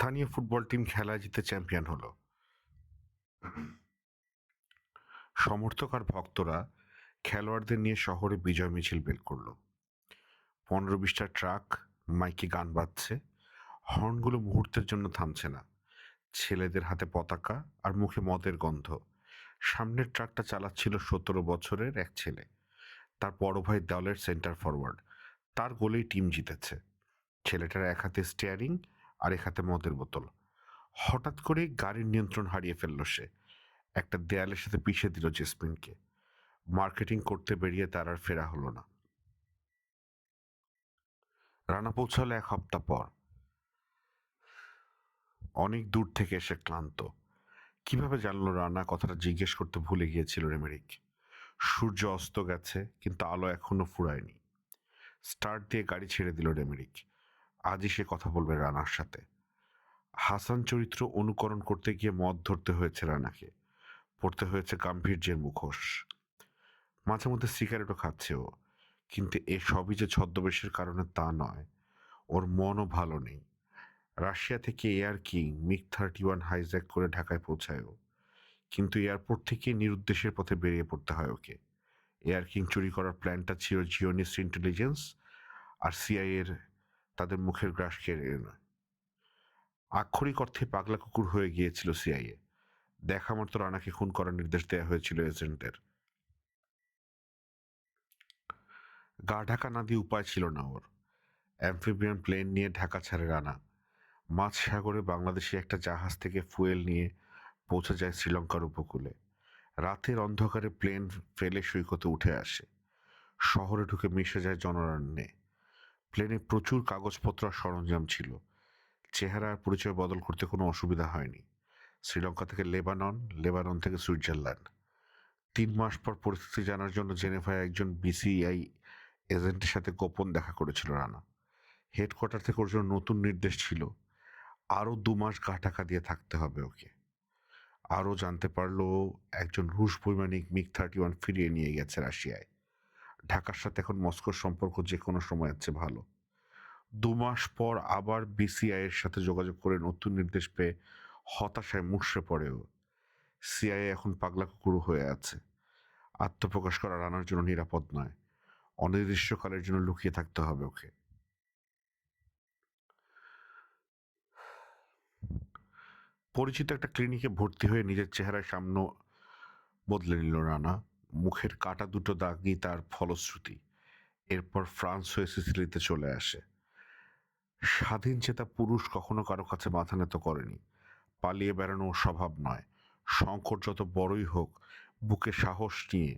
স্থানীয় football team খেলায় জিতে চ্যাম্পিয়ন হলো। সমর্থক আর ভক্তরা খেলোয়াড়দের নিয়ে শহরে বিজয় মিছিল বের করলো। 15-20টা ট্রাক, মাইকে গান বাজছে, হর্নগুলো মুহূর্তের জন্য থামছে না। ছেলেদের হাতে পতাকা আর মুখে মদের গন্ধ। সামনের ট্রাকটা চালাচ্ছিল 17 বছরের এক ছেলে। তার বড় ভাই দলের সেন্টার ফরওয়ার্ড। তার গোলেই টিম জিতেছে। ছেলেটার এক হাতে স্টিয়ারিং আর এক হাতে মদের বোতল। হঠাৎ করে গাড়ির নিয়ন্ত্রণ হারিয়ে ফেলল সে। একটা দেয়ালের সাথে পিষে দিল জেসমিনকে। মার্কেটিং করতে বেরিয়ে তার আর ফেরা হলো না। রানা পৌঁছালো 1 সপ্তাহ পর, অনেক দূর থেকে এসে ক্লান্ত। কিভাবে জানলো রানা কথাটা জিজ্ঞেস করতে ভুলে গিয়েছিল রেমেরিক। সূর্য অস্ত গেছে, কিন্তু আলো এখনো ফুরায়নি। স্টার্ট দিয়ে গাড়ি ছেড়ে দিল রেমেরিক। আজই সে কথা বলবে রানার সাথে। হাসান চরিত্র অনুকরণ করতে গিয়ে মদ ধরতে হয়েছে রানাকে, পড়তে হয়েছে গাম্ভীর্যের মুখোশ। মাঝে মধ্যে সিগারেটও খাচ্ছে ও, কিন্তু এ সবই যে ছদ্মবেশের কারণে তা নয়। ওর মনও ভালো নেই। রাশিয়া থেকে এয়ার কিং মিগ-31 হাইজ্যাক করে ঢাকায় পৌঁছায় ও, কিন্তু এয়ারপোর্ট থেকে নিরুদ্দেশের পথে বেরিয়ে পড়তে হয় ওকে। এয়ার কিং চুরি করার প্ল্যানটা ছিল জিওনিস্ট ইন্টেলিজেন্স আর সিআইএর, তাদের মুখের গ্রাস কেড়ে নয়। আক্ষরিক অর্থে পাগলা কুকুর হয়ে গিয়েছিল সিআইএ। দেখা মাত্র রানাকে খুন করার নির্দেশ দেওয়া হয়েছিল এজেন্টদের। গা ঢাকা না দিয়ে উপায় ছিল না ওর। অ্যাম্ফিবিয়ান প্লেন নিয়ে ঢাকা ছাড়ে রানা। মাঝ সাগরে বাংলাদেশি একটা জাহাজ থেকে ফুয়েল নিয়ে পৌঁছে যায় শ্রীলঙ্কার উপকূলে। রাতের অন্ধকারে প্লেন ফেলে সৈকতে উঠে আসে। শহরে ঢুকে মিশে যায় জনরণ্যে। প্লেনে প্রচুর কাগজপত্র আর সরঞ্জাম ছিল। চেহারা আর পরিচয় বদল করতে কোনো অসুবিধা হয়নি। শ্রীলঙ্কা থেকে লেবানন, লেবানন থেকে সুইজারল্যান্ড। 3 মাস পর পরিস্থিতি জানার জন্য জেনেভায় একজন বিসিআই এজেন্টের সাথে গোপন দেখা করেছিল রানা। হেডকোয়ার্টার থেকে ওর জন্য নতুন নির্দেশ ছিল, আরও 2 মাস গা ঢাকা দিয়ে থাকতে হবে ওকে। আরও জানতে পারলো একজন রুশ বৈমানিক মিগ-31 ফিরিয়ে নিয়ে গেছে রাশিয়ায়। ঢাকার সাথে এখন মস্কোর সম্পর্ক যে কোনো সময়ের চেয়ে ভালো। 2 মাস পর আবার বিসিআই এর সাথে যোগাযোগ করে নতুন নির্দেশ পেয়ে হতাশায় মুষড়ে পড়ে ও। সিআইএ এখন পাগলা কুকুর হয়ে আছে। আত্মপ্রকাশ করা রানার জন্য নিরাপদ নয়। অনির্দিষ্টকালের জন্য লুকিয়ে থাকতে হবে ওকে। পরিচিত একটা ক্লিনিকে ভর্তি হয়ে নিজের চেহারার সামনে বদলে নিল রানা। মুখের কাটা দুটো দাগই তার ফলশ্রুতি। এরপর ফ্রান্স হয়ে সিসিলিতে চলে আসে। স্বাধীন চেতা পুরুষ কখনো কারো কাছে মাথা নত করেনি। পালিয়ে বেড়ানো ওর স্বভাব নয়। সংকট যত বড়ই হোক, বুকে সাহস নিয়ে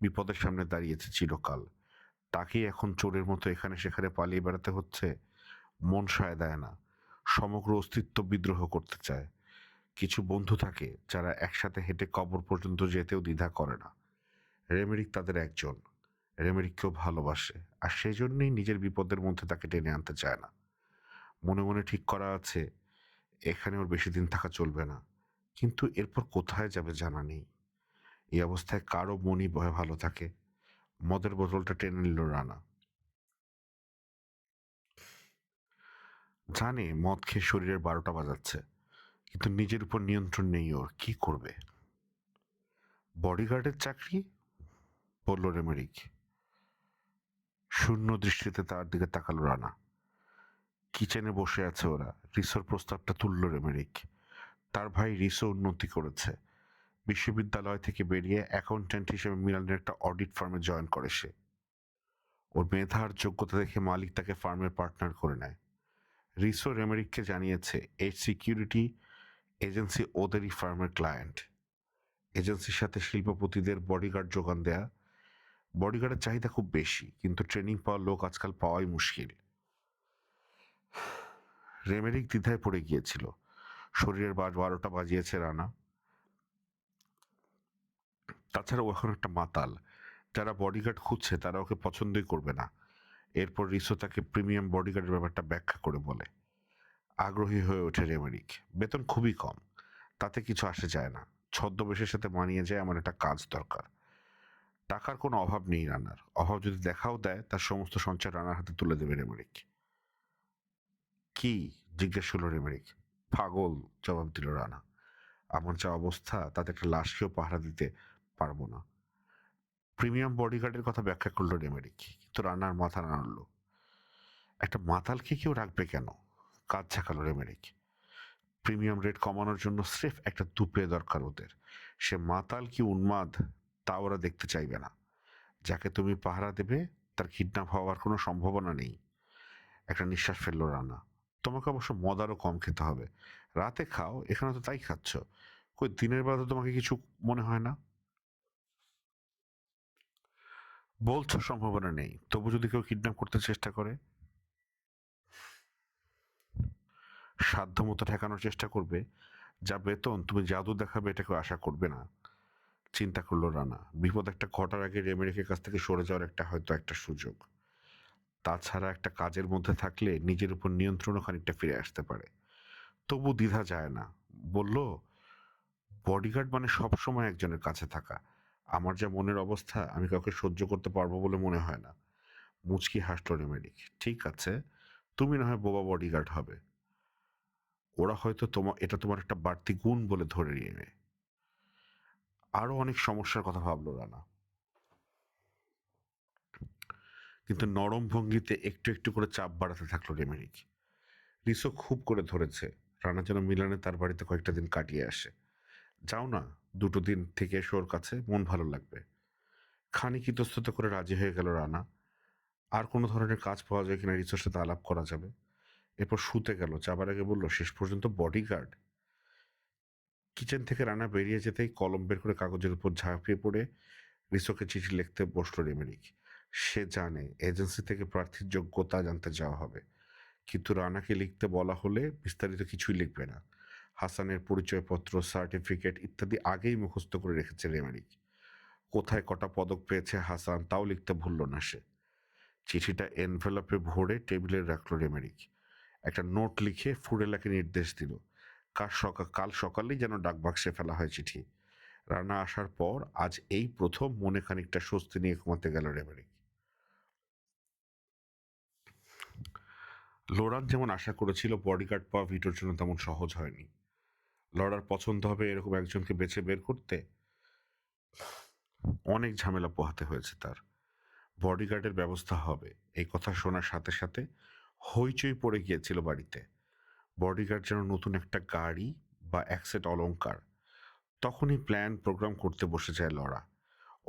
বিপদের সামনে দাঁড়িয়েছে চিরকাল। তাকেই এখন চোরের মতো এখানে সেখানে পালিয়ে বেড়াতে হচ্ছে। মন সায় দেয় না, সমগ্র অস্তিত্ব বিদ্রোহ করতে চায়। কিছু বন্ধু থাকে যারা একসাথে হেঁটে কবর পর্যন্ত যেতেও দ্বিধা করে না। রেমেরিক তাদের একজন। রেমেরিককেও ভালোবাসে, আর সেই জন্যই নিজের বিপদের মধ্যে তাকে টেনে আনতে চায় না। মনে মনে ঠিক করা আছে, এখানে ওর বেশি দিন থাকা চলবে না, কিন্তু এরপর কোথায় যাবে জানা নেই। এই অবস্থায় কারো মনই ভয়ে ভালো থাকে। মদের বোতলটা টেনে নিল রানা। জানে মদ খেয়ে শরীরের 12টা বাজাচ্ছে, কিন্তু নিজের উপর নিয়ন্ত্রণ নেই ওর। কি করবে? বডিগার্ডের চাকরি, বলল রেমেরিক। শূন্য দৃষ্টিতে তার দিকে তাকালো রানা। কিচেনে বসে আছে ওরা। রিসোর প্রস্তাবটা তুলল রেমেরিক। তার ভাই রিসো উন্নতি করেছে। বিশ্ববিদ্যালয় থেকে বেরিয়ে অ্যাকাউন্ট্যান্ট হিসেবে মিলানের একটা অডিট ফার্মে জয়েন করে সে। ওর মেধা আর যোগ্যতা দেখে মালিক তাকে ফার্মের পার্টনার করে নেয়। রিসো রেমেরিককে জানিয়েছে এই সিকিউরিটি এজেন্সি ওদেরই ফার্মের ক্লায়েন্ট। এজেন্সির সাথে শিল্পপতিদের বডিগার্ড যোগান দেয়া। বডিগার্ডের চাহিদা খুব বেশি, কিন্তু ট্রেনিং পাওয়া লোক আজকাল পাওয়াই মুশকিল। রেমেরিক দ্বিধায় পড়ে গিয়েছিল। শরীরের 12টা বাজিয়েছে রানা। তাছাড়া ও এখন একটা মাতাল। যারা বডিগার্ড খুঁজছে তারা ওকে পছন্দই করবে না। এরপর রিসো তাকে প্রিমিয়াম বডিগার্ডের ব্যাপারটা ব্যাখ্যা করে বলে। আগ্রহী হয়ে ওঠে রেমেরিক। বেতন খুবই কম, তাতে কিছু আসে যায় না। ছদ্মবেশের সাথে মানিয়ে যায় এমন একটা কাজ দরকার। টাকার কোনো অভাব নেই রানার। অভাব যদি দেখাও দেয়, তার সমস্ত সঞ্চয় রানার হাতে তুলে দেবে রেমেরিক। কি? জিজ্ঞেস করল রেমেরিক। পাগল, জবাব দিল রানা। আমার যা অবস্থা তাতে একটা লাশকেও পাহারা দিতে পারবো না। প্রিমিয়াম বডিগার্ডের কথা ব্যাখ্যা করলো রেমেরিক, কিন্তু রানার মাথা নাড়ল। একটা মাতালকে কেউ রাখবে কেন? কাজ ঝাঁকালো রেমেরিক। প্রিমিয়াম রেট কমানোর জন্য স্রেফ একটা দুপড়ে দরকার ওদের। সে মাতাল কি উন্মাদ তা ওরা দেখতে চাইবে না। যাকে তুমি পাহারা দেবে তার কিডন্যাপ হওয়ার কোনো সম্ভাবনা নেই। একটা নিঃশ্বাস ফেললো রানা। তোমাকে অবশ্য মদ আরও কম খেতে হবে। রাতে খাও, এখানে তো তাই খাচ্ছ। কই দিনের বেলা তো তোমাকে কিছু মনে হয় না? বলছো সম্ভাবনা নেই, তবু যদি কেউ কিডন্যাপ করতে চেষ্টা করে? সাধ্যমতো ঠেকানোর চেষ্টা করবে। যা বেতন তুমি জাদু দেখাবে এটা কেউ আশা করবে না। চিন্তা করলো রানা। বিপদ একটা ঘটার আগে রেমেরিকের কাছ থেকে সরে যাওয়ার একটা একটা সুযোগ। তাছাড়া একটা কাজের মধ্যে থাকলে নিজের উপর নিয়ন্ত্রণও খানিকটা ফিরে আসতে পারে। তবু দ্বিধা যায় না। বলল, বডিগার্ড মানে সবসময় একজনের কাছে থাকা। আমার যা মনের অবস্থা আমি কাউকে সহ্য করতে পারবো বলে মনে হয় না। মুচকি হাসল রেমেডিক। ঠিক আছে, তুমি না হয় বোবা বডিগার্ড হবে। ওরা হয়তো এটা তোমার একটা বাড়তি গুণ বলে ধরে নেবে। আরো অনেক সমস্যার কথা ভাবলো রানা। কিন্তু নরম ভঙ্গিতে একটু একটু করে চাপ বাড়াতে থাকলো রেমেরিক। রিসো খুব করে ধরেছে রানা যেন মিলানে তার বাড়িতে কয়েকটা দিন কাটিয়ে আসে। যাও না, 2 দিন থেকে এসো ওর কাছে, মন ভালো লাগবে। খানিক ইতস্তত করে রাজি হয়ে গেল রানা। আর কোনো ধরনের কাজ পাওয়া যায় কিনা রিসোর সাথে আলাপ করা যাবে। এরপর শুতে গেল। যাবার আগে বলল, শেষ পর্যন্ত বডিগার্ড। কিচেন থেকে রানা বেরিয়ে যেতেই কলম বের করে কাগজের উপর ঝাঁপিয়ে পড়ে রিসোকে চিঠি লিখতে বসল রেমেরিক। সে জানে এজেন্সি থেকে প্রার্থীর যোগ্যতা জানতে যাওয়া হবে, কিন্তু রানাকে লিখতে বলা হলে বিস্তারিত কিছুই লিখবে না। হাসানের পরিচয়পত্র, সার্টিফিকেট ইত্যাদি আগেই মুখস্থ করে রেখেছে রেমেরিক। কোথায় কটা পদক পেয়েছে হাসান তাও লিখতে ভুলল না সে। চিঠিটা এনভেলপে ভরে টেবিলে রাখল রেমেরিক। একটা নোট লিখে ফুডেলাকে নির্দেশ দিল, কাল সকালেই যেন ডাকবাক্সে ফেলা হয় চিঠি। রানা আসার পর আজ এই প্রথম মনে খানিকটা স্বস্তি নিয়ে ঘুমাতে গেল রেমেরিক। লোরান যেমন আশা করেছিল বডিগার্ড পাওয়া ভিটোর জন্য তেমন সহজ হয়নি। লড়ার পছন্দ হবে এরকম একজনকে বেছে বের করতে অনেক ঝামেলা পোহাতে হয়েছে তার। বডিগার্ডের ব্যবস্থা হবে এই কথা শোনার সাথে সাথে হইচই পড়ে গিয়েছিল বাড়িতে। বডিগার্ড যেন নতুন একটা গাড়ি বা এক সেট অলংকার। তখনই প্ল্যান প্রোগ্রাম করতে বসে যায় লড়া।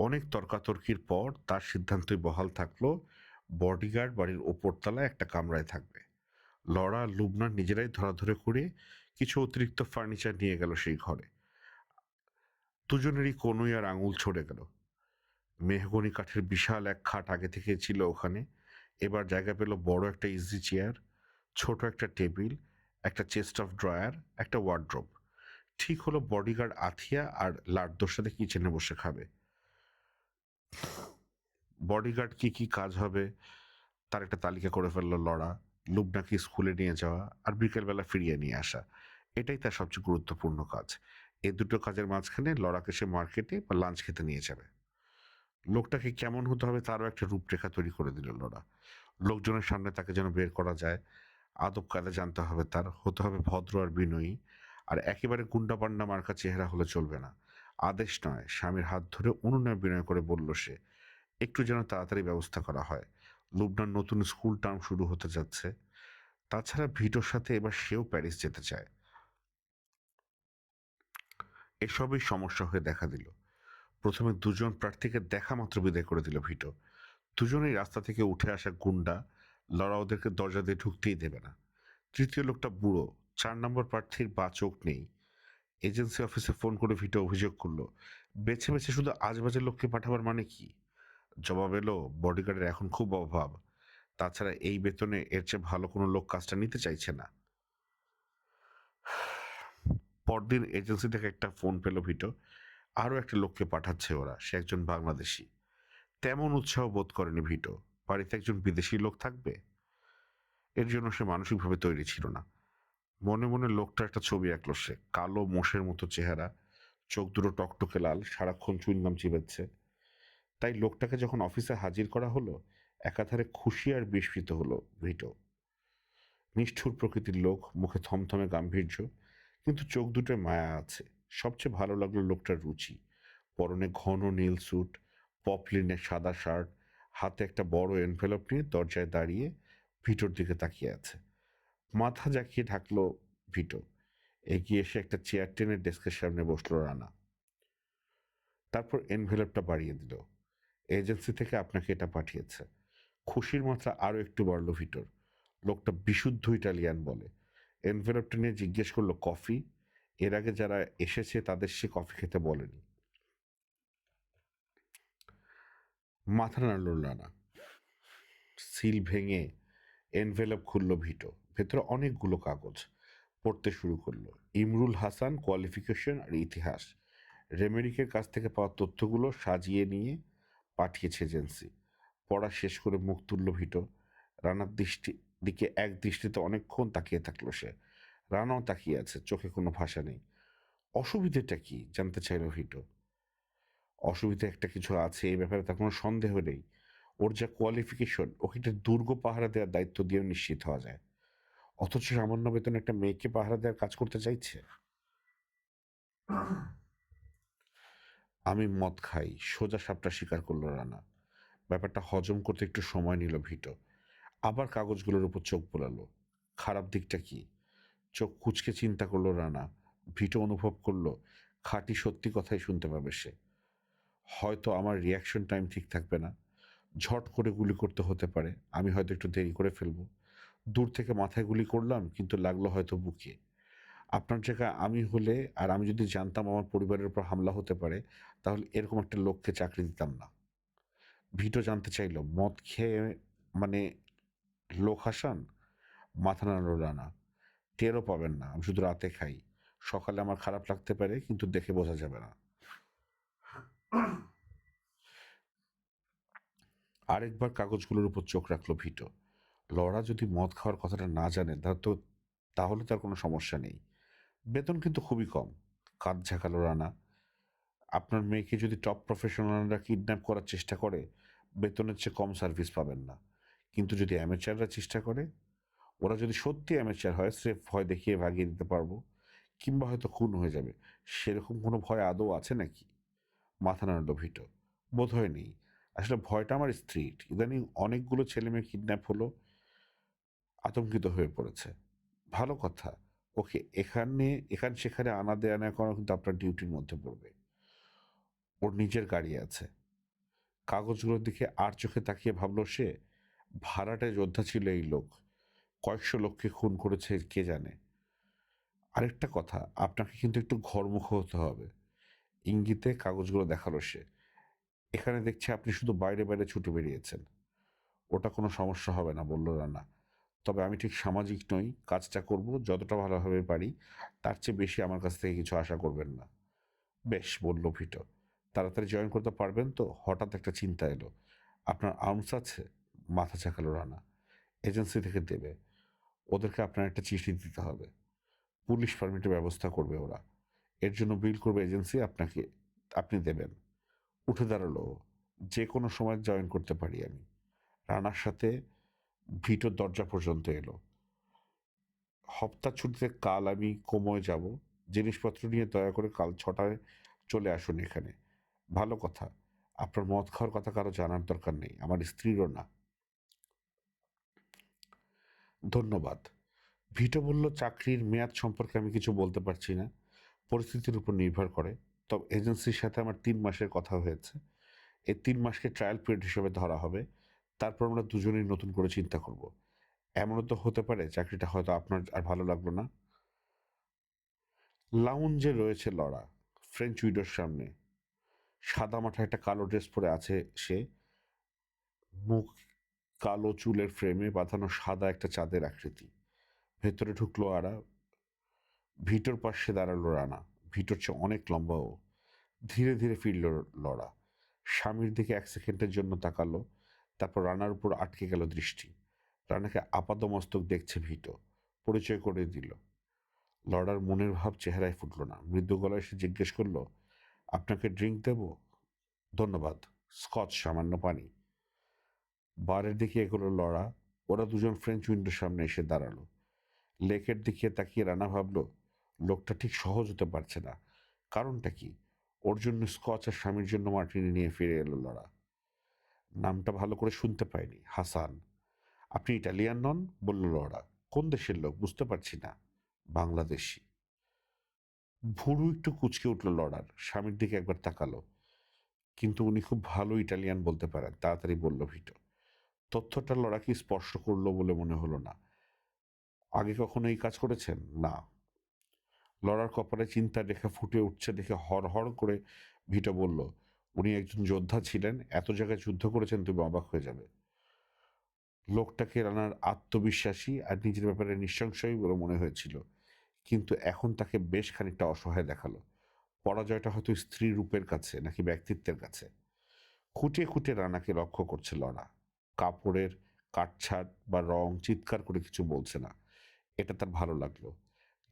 অনেক তর্কাতর্কির পর তার সিদ্ধান্তই বহাল থাকলো, বডিগার্ড বাড়ির ওপরতলায় একটা কামরায় থাকবে। লড়া লুবনা নিজেরাই ধরাধরে করে কিছু অতিরিক্ত ফার্নিচার নিয়ে গেল সেই ঘরে। দুজনেরই কনুই আর আঙুল ছড়ে গেল। মেহগনি কাঠের বিশাল এক খাট আগে থেকে ছিল ওখানে, এবার জায়গা পেল বড় একটা ইজি চেয়ার, ছোট একটা টেবিল, একটা চেস্ট অফ ড্রয়ার, একটা ওয়ার্ড্রোব। ঠিক হলো বডিগার্ড আথিয়া আর লাড্ডোর সাথে কিচেনে বসে খাবে। বডিগার্ড কি কি কাজ হবে তার একটা তালিকা করে ফেললো লড়া। লুবনাকে স্কুলে নিয়ে যাওয়া আর বিকেলবেলা ফিরিয়ে নিয়ে আসা, এটাই তার সবচেয়ে গুরুত্বপূর্ণ কাজ। এই দুটো কাজের মাঝখানে লড়াকে সে মার্কেটে বা লাঞ্চ খেতে নিয়ে যাবে। লোকটাকে কেমন হতে হবে তারও একটা রূপরেখা তৈরি করে দিল লড়া। লোকজনের সামনে তাকে যেন বের করা যায়। আদব কায়দা জানতে হবে তার, হতে হবে ভদ্র আর বিনয়ী। আর একেবারে গুন্ডা পান্ডা মার্কা চেহারা হলে চলবে না। আদেশ নয়, স্বামীর হাত ধরে অনুনয় বিনয় করে বলল সে, একটু যেন তাড়াতাড়ি ব্যবস্থা করা হয়। লুবনার নতুন স্কুল টার্ম শুরু হতে যাচ্ছে। তাছাড়া ভিটোর সাথে এবার সেও প্যারিস যেতে চায়। এসবই সমস্যা হয়ে দেখা দিল। প্রথমে দুজন প্রার্থীকে দেখা মাত্র বিদায় করে দিল ভিটো। দুজনেই রাস্তা থেকে উঠে আসা গুন্ডা, লড়া ওদেরকে দরজা দিয়ে ঢুকতেই দেবে না। তৃতীয় লোকটা বুড়ো, 4 নম্বর প্রার্থীর বা চোখ নেই। এজেন্সি অফিসে ফোন করে ভিটো অভিযোগ করলো, বেছে বেছে শুধু আজবাজে লোককে পাঠাবার মানে কি? জবাব এলো, বডিগার্ডের এখন খুব অভাব। তাছাড়া এই বেতনে এর চেয়ে ভালো কোনো লোক কাজটা নিতে চাইছে না। পরদিন এজেন্সি থেকে একটা ফোন পেল ভিটো, আরও একটা লোককে পাঠাচ্ছে ওরা, সে একজন বাংলাদেশি। তেমন উৎসাহ বোধ করেনি ভিটো। বাড়িতে একজন বিদেশি লোক থাকবে, এর জন্য সে মানসিকভাবে তৈরি ছিল না। মনে মনে লোকটার একটা ছবি আঁকলো সে, কালো মোষের মতো চেহারা, চোখ দুটো টকটকে লাল, সারাক্ষণ চুইংগাম চিবাচ্ছে। তাই লোকটাকে যখন অফিসে হাজির করা হলো, একাধারে খুশি আর বিস্মিত হলো ভিটো। নিষ্ঠুর প্রকৃতির লোক, মুখে থমথমে গাম্ভীর্য, কিন্তু চোখ দুটোয় মায়া আছে। সবচেয়ে ভালো লাগলো লোকটার রুচি। পরনে ঘন নীল স্যুট, পপলিনের সাদা শার্ট, হাতে একটা বড় এনভেলপ নিয়ে দরজায় দাঁড়িয়ে ভিটোর দিকে তাকিয়ে আছে। মাথা ঝাঁকিয়ে ঢাকলো ভিটো। এগিয়ে এসে একটা চেয়ার টেনে ডেস্কের সামনে বসলো রানা। তারপর এনভেলপটা বাড়িয়ে দিল। এজেন্সি থেকে আপনাকে এটা পাঠিয়েছে। খুশির মাত্রা আরো একটু বাড়ল ভিটোর। লোকটা বিশুদ্ধ ইটালিয়ান বলে। এনভেলপটা নিয়ে জিজ্ঞেস করলো কফি। এর আগে যারা এসেছে তাদের সে কফি খেতে বলেনি। মাথা নাড়ল রানা। সিল ভেঙে এনভেলপ খুলল ভিটো। ভেতরে অনেকগুলো কাগজ। পড়তে শুরু করলো। ইমরুল হাসান কোয়ালিফিকেশন আর ইতিহাস। রেমেরিকের কাছ থেকে পাওয়া তথ্যগুলো সাজিয়ে নিয়ে পাঠিয়েছে এজেন্সি। পড়া শেষ করে মুখ তুলল ভিটো। রানার দিকে এক দৃষ্টিতে অনেকক্ষণ তাকিয়ে থাকলো সে। রানাও তাকিয়ে আছে, চোখে কোনো ভাষা নেই। অসুবিধেটা কি জানতে চাইল ভিটো। অসুবিধা একটা কিছু আছে, এই ব্যাপারে তার কোনো সন্দেহ নেই। ওর যা কোয়ালিফিকেশন, ওকে একটা দুর্গ পাহারা দেওয়ার দায়িত্ব দিয়েও নিশ্চিত হওয়া যায়। অথচ সামান্য বেতনে একটা মেয়েকে পাহারা দেওয়ার কাজ করতে চাইছে। আমি মদ খাই, সোজা সাপটা স্বীকার করলো রানা। ব্যাপারটা হজম করতে একটু সময় নিল ভিটো। আবার কাগজগুলোর উপর চোখ বোলালো। খারাপ দিকটা কি? চোখ কুঁচকে চিন্তা করলো রানা। ভিটো অনুভব করলো খাঁটি সত্যি কথাই শুনতে পাবে সে। হয়তো আমার রিয়াকশন টাইম ঠিক থাকবে না। ঝট করে গুলি করতে হতে পারে। আমি হয়তো একটু দেরি করে ফেলবো। দূর থেকে মাথায় গুলি করলাম, কিন্তু লাগলো হয়তো বুকে। আপনার জায়গায় আমি হলে, আর আমি যদি জানতাম আমার পরিবারের উপর হামলা হতে পারে, তাহলে এরকম একটা লোককে চাকরি দিতাম না। ভিটো জানতে চাইল মদ খেয়ে মানে লোক হাসান? মাথা নাড়ল রানা। টেরও পাবেন না, আমি শুধু রাতে খাই। সকালে আমার খারাপ লাগতে পারে, কিন্তু দেখে বোঝা যাবে না। আরেকবার কাগজগুলোর উপর চোখ রাখলো ভিটো। লরা যদি মদ খাওয়ার কথাটা না জানে তাহলে তার কোনো সমস্যা নেই। বেতন কিন্তু খুবই কম। কাঁধ ঝাঁকালো রানা। আপনার মেয়েকে যদি টপ প্রফেশনালরা কিডন্যাপ করার চেষ্টা করে, বেতনের চেয়ে কম সার্ভিস পাবেন না। কিন্তু যদি অ্যামেচাররা চেষ্টা করে, ওরা যদি সত্যি অ্যামেচার হয়, স্রেফ ভয় দেখিয়ে ভাগিয়ে দিতে পারবো। কিংবা হয়তো খুন হয়ে যাবে। সেরকম কোনো ভয় আদৌ আছে নাকি? মাথা নাড়ল ভিটো। বোধহয় নেই। আসলে ভয়টা আমার স্ত্রীর। ইদানিং অনেকগুলো ছেলে মেয়ে কিডন্যাপ হলো, আতঙ্কিত হয়ে পড়েছে। ভালো কথা। ওকে এখান সেখানে আনা দেয়া নেয়া করা কিন্তু আপনার ডিউটির মধ্যে পড়বে। ওর নিজের গাড়ি আছে। কাগজগুলোর দিকে আর চোখে তাকিয়ে ভাবল সে, ভাড়াটে যোদ্ধা ছিল এই লোক। কয়েকশো লোককে খুন করেছে কে জানে। আরেকটা কথা, আপনাকে কিন্তু একটু ঘরমুখ হতে হবে। ইঙ্গিতে কাগজগুলো দেখালো সে। এখানে দেখছি আপনি শুধু বাইরে বাইরে ছুটে বেরিয়েছেন। ওটা কোনো সমস্যা হবে না, বলল রানা। তবে আমি ঠিক সামাজিক নই। কাজটা করব যতটা ভালোভাবে পারি, তার চেয়ে বেশি আমার কাছ থেকে কিছু আশা করবেন না। বেশ, বলল ভিটো। তাড়াতাড়ি জয়েন করতে পারবেন তো? হঠাৎ একটা চিন্তা এলো। আপনার আর্মস আছে? মাথা ঝাঁকালো রানা। এজেন্সি থেকে দেবে। ওদেরকে আপনার একটা চিঠি দিতে হবে। পুলিশ পারমিটের ব্যবস্থা করবে ওরা। এর জন্য বিল করবে এজেন্সি, আপনি দেবেন। উঠে দাঁড়ালো ও। যে কোনো সময় জয়েন করতে পারি আমি। রানার সাথে ভিটোর দরজা পর্যন্ত এলো। হপ্তার ছুটিতে কাল আমি কোমোয় যাব। জিনিসপত্র নিয়ে দয়া করে কাল 6টায় চলে আসুন এখানে। ভালো কথা। আপনার মদ খাওয়ার কথা কারো জানার দরকার নেই, আমার স্ত্রীরও না। ধন্যবাদ। ভিটো বলল, চাকরির মেয়াদ সম্পর্কে আমি কিছু বলতে পারছি না। পরিস্থিতির উপর নির্ভর করে। তবে এজেন্সির সাথে আমার 3 মাসের কথা হয়েছে। এই 3 মাসকে ট্রায়াল পিরিয়ড হিসেবে ধরা হবে। তারপর আমরা দুজনেই নতুন করে চিন্তা করব। এমনও তো হতে পারে চাকরিটা হয়তো আপনার আর ভালো লাগলো না। লাউঞ্জে রয়েছে লরা, ফ্রেঞ্চ উইডোর সামনে। সাদা মাঠা একটা কালো ড্রেস পরে আছে সে। মুখ কালো চুলের ফ্রেমে বাঁধানো সাদা একটা চাঁদের আকৃতি। ভেতরে ঢুকলো আরা। ভিটোর পাশে দাঁড়ালো রানা। ভিটোর চেয়ে অনেক লম্বা ও। ধীরে ধীরে ফিরল লরা। স্বামীর দিকে 1 সেকেন্ডের জন্য তাকালো। তারপর রানার উপর আটকে গেল দৃষ্টি। রানাকে আপাদমস্তক দেখছে ভিটো। পরিচয় করে দিল। লরার মনের ভাব চেহারায় ফুটল না। মৃদু গলায় সে জিজ্ঞেস করলো, আপনাকে ড্রিঙ্ক দেব? ধন্যবাদ। স্কচ, সামান্য পানি। বারের দিকে এগোলো লরা। ওরা দুজন ফ্রেঞ্চ উইন্ডোর সামনে এসে দাঁড়ালো। লেকের দিকে তাকিয়ে রানা ভাবল, লোকটা ঠিক সহজ হতে পারছে না। কারণটা কি? ওর জন্য স্কচ আর স্বামীর জন্য মার্টিনি নিয়ে ফিরে এলো লরা। নামটা ভালো করে শুনতে পায়নি। হাসান। আপনি ইটালিয়ান নন? বলল লরা। কোন দেশের লোক? বুঝতে পারছি না। বাংলাদেশি। ভুরু একটু কুঁচকে উঠল লরার। স্বামীর দিকে একবার তাকালো। কিন্তু উনি খুব ভালো ইটালিয়ান বলতে পারেন, তাড়াতাড়ি বলল ভিটো। তথ্যটা লরাকে স্পর্শ করলো বলে মনে হলো না। আগে কখনো এই কাজ করেছেন? না। লরার কপালে চিন্তার রেখা ফুটে উঠছে দেখে হড় করে ভিটো বলল, উনি একজন যোদ্ধা ছিলেন, এত জায়গায় যুদ্ধ করেছেন, তুমি অবাক হয়ে যাবে। লোকটাকে রানার আত্মবিশ্বাসী আর নিজের ব্যাপারে নিঃসংশয়ী বলে মনে হয়েছিল, কিন্তু এখন তাকে বেশ খানিকটা অসহায় দেখালো। পরাজয়টা হয়তো স্ত্রী রূপের কাছে নাকি ব্যক্তিত্বের কাছে। খুঁটিয়ে খুঁটিয়ে রানাকে লক্ষ্য করছে লরা। কাপড়ের কাটছাট বা রং চিৎকার করে কিছু বলছে না। এটা তার ভালো লাগলো।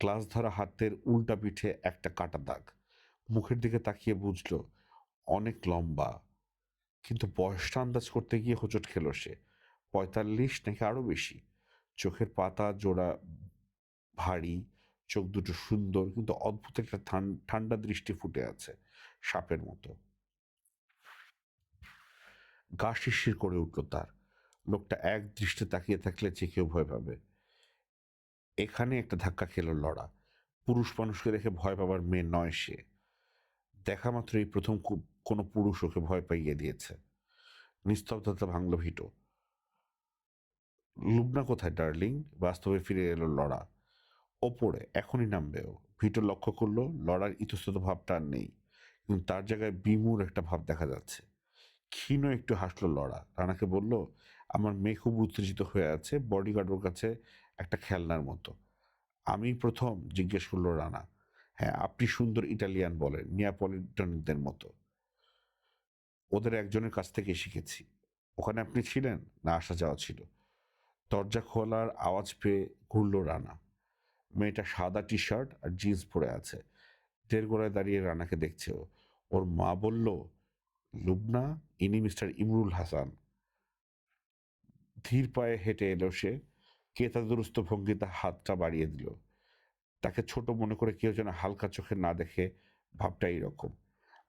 গ্লাস ধরা হাতের উল্টা পিঠে একটা কাটা দাগ। মুখের দিকে তাকিয়ে বুঝলো অনেক লম্বা, কিন্তু বয়সটা আন্দাজ করতে গিয়ে হোঁচট খেল সে। ৪৫ নাকি আরো বেশি। চোখের পাতা জোড়া ভারী, চোখ দুটো সুন্দর, কিন্তু অদ্ভুত একটা ঠান্ডা দৃষ্টি ফুটে আছে, সাপের মতো। গা শিরশির করে উঠল তার। লোকটা এক দৃষ্টে তাকিয়ে থাকলে যে কেউ ভয় পাবে। এখানে একটা ধাক্কা খেল লরা। পুরুষ মানুষকে দেখে ভয় পাবার মেয়ে নয় সে। দেখা মাত্র এই প্রথম কোনো পুরুষ ওকে ভয় পাইয়ে দিয়েছে। নিস্তব্ধতা ভাঙল ভিটো। লুবনা কোথায় ডার্লিং? বাস্তবে ফিরে এলো লরা। ওপরে, এখনই নামবে ও। ভিটো লক্ষ্য করলো লরার ইতস্তত ভাবটা আর নেই, কিন্তু তার জায়গায় বিমূঢ় একটা ভাব দেখা যাচ্ছে। ক্ষীণ একটু হাসলো লরা। রানাকে বলল, আমার মেয়ে খুব উত্তেজিত হয়ে আছে, বডিগার্ড ওর কাছে একটা খেলনার মতো। আমি প্রথম? জিজ্ঞেস করলো রানা। হ্যাঁ, আপনি সুন্দর ইটালিয়ান বলেন, নিয়াপলিটনদের মতো। ওদের একজনের কাছ থেকে শিখেছি। ওখানে আপনি ছিলেন? না, আসা যাওয়া ছিল। দরজা খোলার আওয়াজ পেয়ে ঘুরল রানা। মেয়েটা সাদা টি শার্ট আর জিন্স পরে আছে। দেড় গোড়ায় দাঁড়িয়ে রানাকে দেখছে ও। ওর মা বলল, লুবনা, ইনি মিস্টার ইমরুল হাসান। ধীর পায়ে হেঁটে এলো সে। কেতাদুরস্ত ভঙ্গিতে হাতটা বাড়িয়ে দিল। তাকে ছোট মনে করে কেউ যেন হালকা চোখে না দেখে, ভাবটা এইরকম।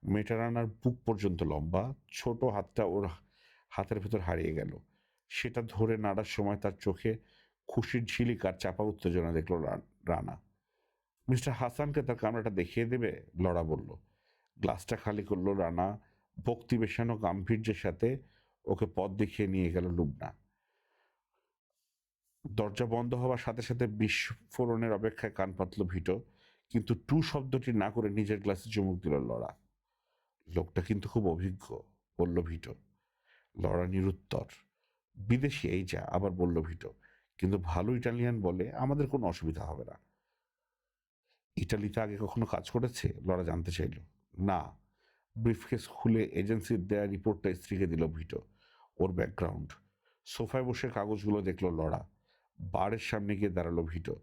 মেয়েটা রানার বুক পর্যন্ত লম্বা। ছোট হাতটা ওর হাতের ভেতর হারিয়ে গেল। সেটা ধরে নাড়ার সময় তার চোখে খুশির ঝিলিক আর চাপা উত্তেজনা দেখল রানা। মিস্টার হাসানকে তার কামরাটা দেখিয়ে দেবে? লরা বলল। গ্লাসটা খালি করলো রানা। ভক্তি মেশানো গাম্ভীর্যের সাথে ওকে পথ দেখিয়ে নিয়ে গেল লুবনা। দরজা বন্ধ হওয়ার সাথে সাথে বিস্ফোরণের অপেক্ষায় কান পাতল ভিটো, কিন্তু টু শব্দটি না করে নিজের গ্লাসে চুমুক দিল লরা। লোকটা কিন্তু খুব অভিজ্ঞ, বলল ভিটো। লরা নিরুত্তর। বিদেশি এই যা, আবার বলল ভিটো। কিন্তু ভালো ইটালিয়ান বলে, আমাদের কোনো অসুবিধা হবে না। ইটালিতে আগে কখনো কাজ করেছে? লরা জানতে চাইল। না। ব্রিফকেস খুলে এজেন্সির দেয়া রিপোর্টটা স্ত্রীকে দিল ভিটো। ওর ব্যাকগ্রাউন্ড। সোফায় বসে কাগজগুলো দেখলো লরা। বারের সামনে গিয়ে দাঁড়ালো ভিটো।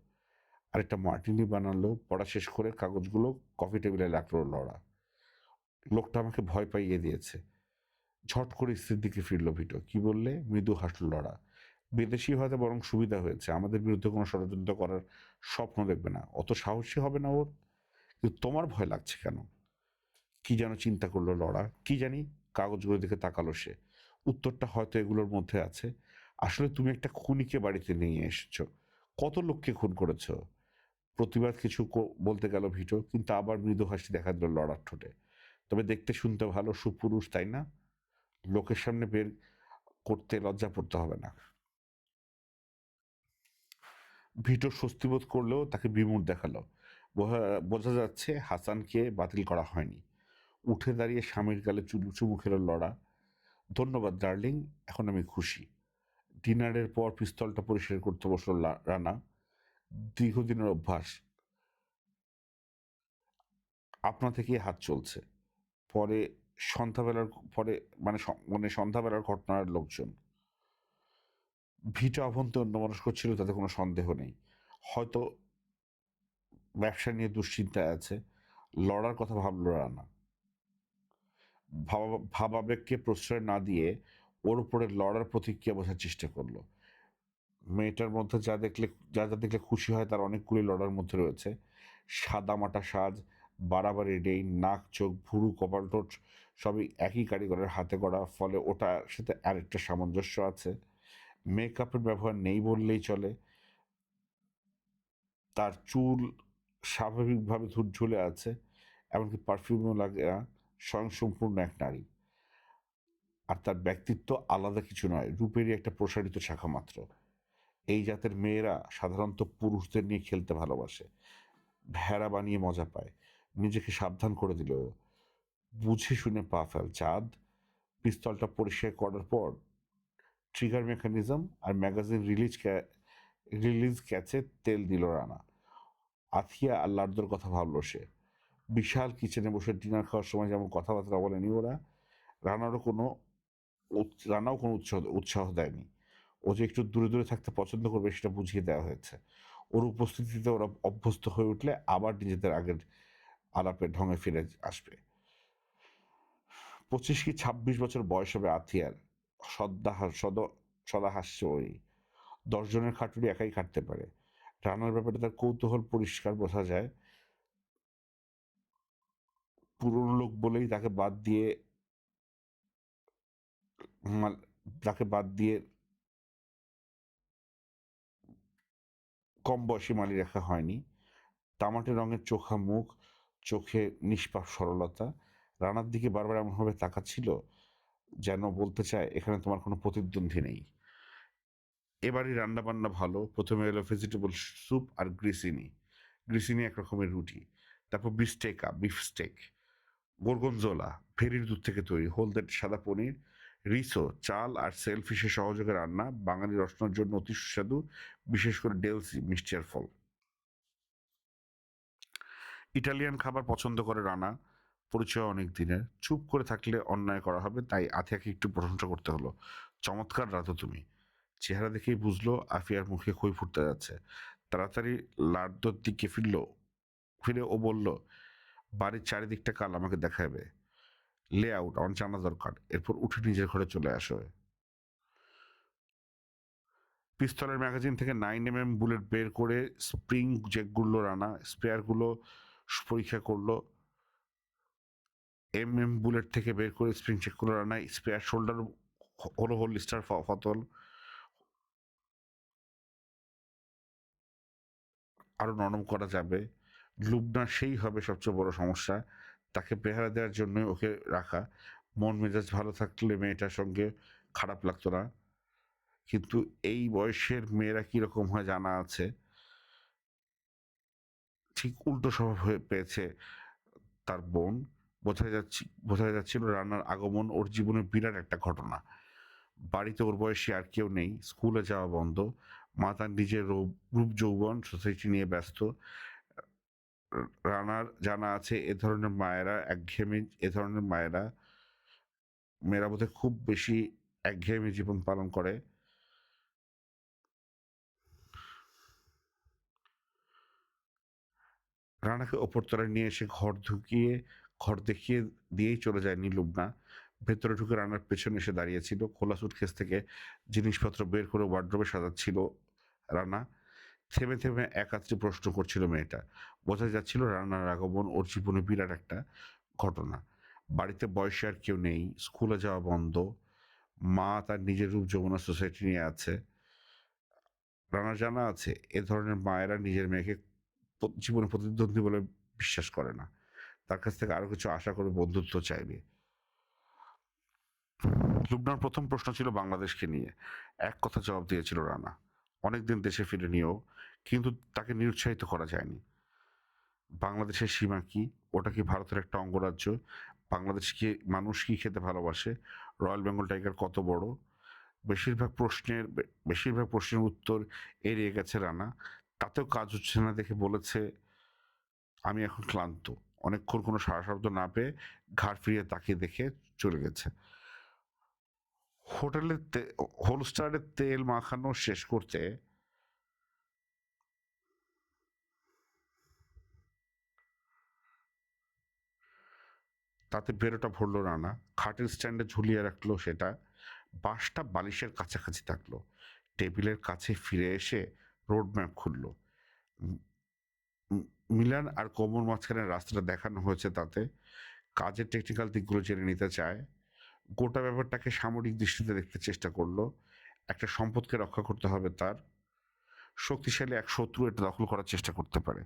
আরেকটা মার্টিনি বানালো। পড়া শেষ করে কাগজগুলো কফি টেবিলে রাখলো লরা। লোকটা আমাকে ভয় পাইয়ে দিয়েছে। ঝট করে স্ত্রীর দিকে ফিরল ভিটো। কি বললে? মৃদু হাসল লরা। বিদেশি হয়তো বরং সুবিধা হয়েছে, আমাদের বিরুদ্ধে কোনো ষড়যন্ত্র করার স্বপ্ন দেখবে না, অত সাহসী হবে না ওর। কিন্তু তোমার ভয় লাগছে কেন? কি যেন চিন্তা করলো লরা। কি জানি। কাগজগুলোর দিকে তাকালো সে। উত্তরটা হয়তো এগুলোর মধ্যে আছে। আসলে তুমি একটা খুনিকে বাড়িতে নিয়ে এসেছো। কত লোককে খুন করেছো? প্রতিবাদ কিছু বলতে গেল ভিটো, কিন্তু আবার মৃদু হাসি দেখা দিল লরার ঠোঁটে। তবে দেখতে শুনতে ভালো, সুপুরুষ, তাই না? লোকের সামনে বের করতে লজ্জা পড়তে হবে না। ভিটো স্বস্তি বোধ করলেও তাকে বিমূঢ় দেখালো। বোঝা যাচ্ছে হাসানকে বাতিল করা হয়নি। উঠে দাঁড়িয়ে স্বামীর গালে চুমু খেল লরা। ধন্যবাদ ডার্লিং, এখন আমি খুশি। ডিনারের পর পিস্তলটা পরিষ্কার করতে বসলো রানা। দীর্ঘদিনের অভ্যাস। আপনা থেকেই হাত চলছে। পরে সন্ধ্যাবেলার পরে মানে সন্ধ্যাবেলার ঘটনার লোকজন। ভিটা অভ্যন্তর অন্যমনস্ক ছিল, তাতে কোনো সন্দেহ নেই। হয়তো ব্যবসা নিয়ে দুশ্চিন্তায় আছে। লড়ার কথা ভাবল রানা। ভাবাবেগকে প্রশ্রয় না দিয়ে ওর উপরে লড়ার প্রতিক্রিয়া বোঝার চেষ্টা করলো। মেয়েটার মধ্যে যা দেখলে খুশি হয় তার অনেকগুলি লড়ার মধ্যে রয়েছে। সাদামাটা সাজ, বাড়াবাড়ি ডেইন, নাক, চোখ, ভুরু, কপালটোট সবই একই কারিগরের হাতে গড়া, ফলে ওটার সাথে আরেকটা সামঞ্জস্য আছে। মেকআপের ব্যবহার নেই বললেই চলে। তার চুল স্বাভাবিকভাবে ঝুলে আছে, এমনকি পারফিউমও লাগে না, স্বয়ংসম্পূর্ণ এক নারী। আর তার ব্যক্তিত্ব আলাদা কিছু নয়, রূপেরই একটা প্রসারিত শাখা মাত্র। এই জাতের মেয়েরা সাধারণত পুরুষদের নিয়ে খেলতে ভালোবাসে, ভেড়া বানিয়ে মজা পায়। নিজেকে সাবধান করে দিল ও। বুঝে শুনে পা ফেল চাঁদ। পিস্তলটা পরিষ্কার করার পর ট্রিগার মেকানিজম আর ম্যাগাজিন রিলিজ ক্যাচে তেল দিল রানা। আথিয়া আর লাড্ডুর কথা ভাবলো সে। বিশাল কিচেনে বসে ডিনার খাওয়ার সময় যেমন কথাবার্তা বলেনি ওরা, রানারও কোনো রানাও কোনো উৎসাহ দেয়নি। ও যে একটু দূরে দূরে থাকতে পছন্দ করবে সেটা বুঝিয়ে দেওয়া হয়েছে। ওর উপস্থিতিতে ওরা অভ্যস্ত হয়ে উঠলে আবার নিজেদের আগের আলাপের ঢঙে ফিরে আসবে। 25 কি 26 বছর বয়স হবে আথিয়ার। সদা হাসছে ওই। 10 জনের খাটুরি একাই খাটতে পারে। রানার ব্যাপারে তার কৌতূহল পরিষ্কার বোঝা যায়। পুরনো লোক বলেই তাকে বাদ দিয়ে কম বয়সী মালি রাখা হয়নি। তামাটে রঙের চোখা মুখ, চোখে নিষ্পাপ সরলতা। রানার দিকে বারবার এমনভাবে তাকাচ্ছিল যেন বলতে চায় এখানে তোমার কোনো প্রতিদ্বন্দ্বী নেই। এবারই রান্নাবান্না ভালো। প্রথমে এলো ভেজিটেবল স্যুপ আর গ্রিসিনি এক রকমের রুটি। তারপর বিফস্টেক, গোর্গনজোলা, ভেড়ির দুধ থেকে তৈরি, হলদে সাদা পনির, রিসো, চাল আর সেলফিশের সহযোগে রান্না, বাঙালি রসনার জন্য অতি সুস্বাদু, বিশেষ করে ডেলসি মিষ্টি আর ফল। ইটালিয়ান খাবার পছন্দ করে রানা, পরিচয় অনেক দিনের। চুপ করে থাকলে অন্যায় করা হবে, তাই আথিয়াকে একটু প্রশংসা করতে হলো। চমৎকার রাঁধো তুমি। চেহারা দেখেই বুঝলো আফিয়ার মুখে খই ফুটতে যাচ্ছে। তাড়াতাড়ি লাড্ডুর দিকে ফিরে ও বলল, বাড়ির চারিদিকটা কাল আমাকে দেখাবে। লেআউট আমার জানা দরকার, এরপর উঠে নিজের ঘরে চলে আসো। পিস্তলের ম্যাগাজিন থেকে 9mm বুলেট বের করে স্প্রিং চেকগুলো রানা, স্পেয়ারগুলো পরীক্ষা করলো। বুলেট থেকে বের করে স্প্রিং চেক করলো রানা, স্পেয়ার শোল্ডার হলো হোলিস্টার ফতল। আরো নরম করা যাবে। লুবনা সেই হবে সবচেয়ে বড় সমস্যা। তাকে পেহারা দেওয়ার জন্যই ওকে রাখা। মন মেজাজ ভালো থাকলে মেয়েটার সঙ্গে খারাপ লাগতো না। কিন্তু এই বয়সের মেয়েরা কিরকম হয় জানা আছে। ঠিক উল্টো স্বভাব হয়ে পেয়েছে তার বোন। বোঝা যাচ্ছিল রান্নার আগমন ওর জীবনের বিরাট একটা ঘটনা। বাড়িতে ওর বয়সী আর কেউ নেই, স্কুলে যাওয়া বন্ধ। মা তার নিজের রূপ যৌবন সোসাইটি নিয়ে ব্যস্ত। রানার জানা আছে মেয়েরা বোধহয় খুব বেশি একঘেয়েমি জীবন পালন করে। রানাকে ওপরতলায় নিয়ে এসে ঘর দেখিয়ে দিয়েই চলে যায়নি লুবনা। ভেতরে ঢুকে রানার পেছনে এসে দাঁড়িয়েছিল। খোলা সুটকেস থেকে জিনিসপত্র বের করে ওয়ার্ড্রোবে সাজাচ্ছিল রানা। থেমে থেমে একাত্রে প্রশ্ন করছিল মেয়েটা। বোঝা যাচ্ছিল রানার আগমন ওর জীবনে বিরাট একটা ঘটনা। বাড়িতে বয়সী আর কেউ নেই, স্কুলে যাওয়া বন্ধ। মা তার নিজের রূপ যমুনা সোসাইটি নিয়ে আছে। রানার জানা আছে এ ধরনের মায়েরা নিজের মেয়েকে জীবনে প্রতিদ্বন্দ্বী বলে বিশ্বাস করে না। তার কাছ থেকে আরো কিছু আশা করে বন্ধুত্ব চাইবে। লুবনার প্রথম প্রশ্ন ছিল বাংলাদেশকে নিয়ে। এক কথা জবাব দিয়েছিল রানা। অনেকদিন দেশে ফিরেনিও, কিন্তু তাকে নিরুৎসাহিত করা যায়নি। বাংলাদেশের সীমা কি? ওটা কি ভারতের একটা অঙ্গরাজ্য? মানুষ কি খেতে ভালোবাসে? রয়্যাল বেঙ্গল টাইগার কত বড়? বেশিরভাগ প্রশ্নের উত্তর এড়িয়ে গেছে রানা। তাতেও কাজ হচ্ছে না দেখে বলেছে, আমি এখন ক্লান্ত। অনেকক্ষণ কোনো সাড়া শব্দ না পেয়ে ঘাড় ফিরিয়ে তাকিয়ে দেখে চলে গেছে। হোলস্টারের তেল মাখানো শেষ করতে তাতে বেরোটা ভরল রানা। খাটের স্ট্যান্ডে ঝুলিয়ে রাখলো সেটা। বাঁশটা বালিশের কাছাকাছি থাকলো। টেবিলের কাছে ফিরে এসে রোড ম্যাপ খুলল। উম, উম, মিলান আর কোমর মাঝখানে রাস্তাটা দেখানো হয়েছে তাতে। কাজের টেকনিক্যাল দিকগুলো জেনে নিতে চায়। গোটা ব্যাপারটাকে সামরিক দৃষ্টিতে দেখতে চেষ্টা করলো। একটা সম্পদকে রক্ষা করতে হবে তার। শক্তিশালী এক শত্রু এটা দখল করার চেষ্টা করতে পারে।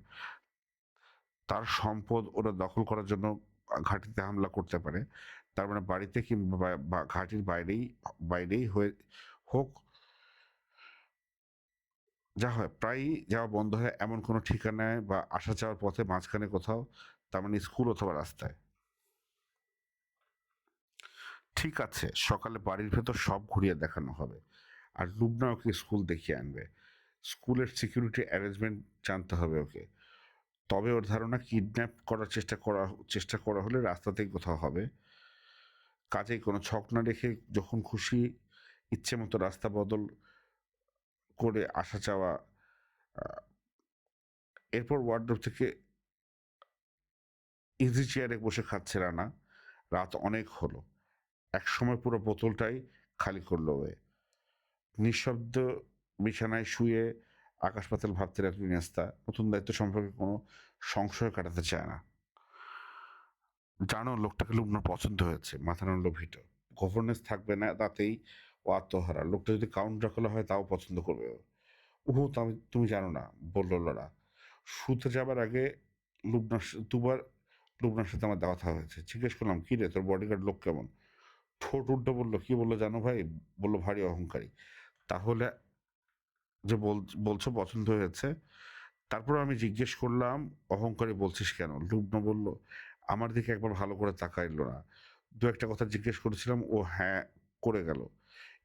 তার সম্পদ ওরা দখল করার জন্য ঘাঁটিতে হামলা করতে পারে। তার মানে বাড়িতে কিংবা ঘাঁটির বাইরেই হয়ে হোক, যা হয় প্রায়ই যাওয়া বন্ধ হয় এমন কোনো ঠিকানায় বা আসা যাওয়ার পথে মাঝখানে কোথাও, তার মানে স্কুল অথবা রাস্তায়। ঠিক আছে, সকালে বাড়ির ভেতর সব ঘুরিয়ে দেখানো হবে, আর লুবনা ওকে স্কুল দেখিয়ে আনবে। স্কুলের সিকিউরিটি অ্যারেঞ্জমেন্ট জানতে হবে ওকে। তবে ওর ধারণা কিডন্যাপ করার চেষ্টা করা হলে রাস্তাতেই কোথাও হবে। কাজেই কোনো ছক না রেখে যখন খুশি ইচ্ছে মতো রাস্তা বদল করে আসা যাওয়া। আহ, এরপর ওয়ার্ডরোব থেকে ইজি চেয়ারে বসে খাচ্ছে রানা। রাত অনেক হলো। একসময় পুরো বোতলটাই খালি করলো ও। নিঃশব্দ বিছানায় শুয়ে আকাশ পাতাল ভাবতে লাগলো নেস্তা। নতুন দায়িত্ব সম্পর্কে কোনো সংশয় কাটাতে চায় না। জানো, লোকটাকে লুবনার পছন্দ হয়েছে, মাথা নাড়ল ভিটো। গভর্নেন্স থাকবে না তাতেই ও আত্মহারা। লোকটা যদি কাউন্ট ড্রাকুলা হয় তাও পছন্দ করবে ও। ওহো, তুমি জানো না, বলল লরা। শুতে যাবার আগে দুবার লুবনার সাথে আমার কথা হয়েছে। জিজ্ঞেস করলাম, কি রে তোর বডিগার্ড লোক কেমন? ঠোঁট উল্টো বললো, কি বললো জানো ভাই? বললো, ভারী অহংকারী। তাহলে যে বলছো পছন্দ হয়েছে? তারপর আমি জিজ্ঞেস করলাম, অহংকারী বলছিস কেন? লুবনা বলল, আমার দিকে একবার ভালো করে তাকাইলো না। দু একটা কথা জিজ্ঞেস করেছিলাম, ও হ্যাঁ করে গেল।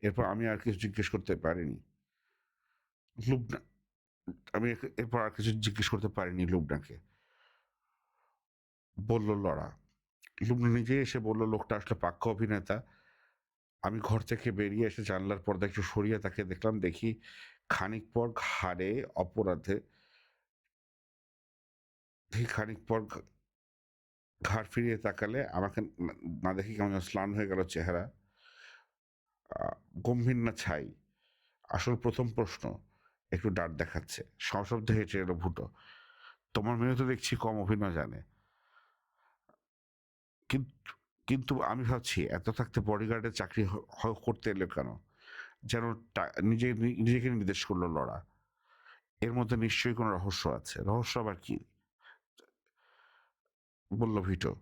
এরপর আমি আর কিছু জিজ্ঞেস করতে পারিনি। লুবনা এরপর আর কিছু জিজ্ঞেস করতে পারিনি লুবনাকে। বলল লরা। লুবনা নিজে এসে বলল, লোকটা আসলে পাক্কা অভিনেতা। আমি ঘর থেকে বেরিয়ে এসে জানলার পর্দা একটু সরিয়ে তাকে দেখলাম। দেখি খানিক পর ঘাড়ে অপরাধে দেখি খানিক পর ঘাড় ফিরিয়ে তাকালে আমাকে না দেখে কেমন যেন ম্লান হয়ে গেল চেহারা। গম্ভীর না ছাই? আসল প্রথম প্রশ্ন একটু ডার দেখাচ্ছে। সশব্দে হেঁটে এলো ভুটো। তোমার মেয়ে তো দেখছি কম অভিনয় জানে। কিন্তু কিন্তু আমি ভাবছি এত থাকতে বডিগার্ডের চাকরি করতে এলো কেন? যেন নিজেকে নির্দেশ করলো লড়া। এর মধ্যে নিশ্চয়ই কোনো রহস্য আছে। রহস্য আবার কি? বলল ভিটো।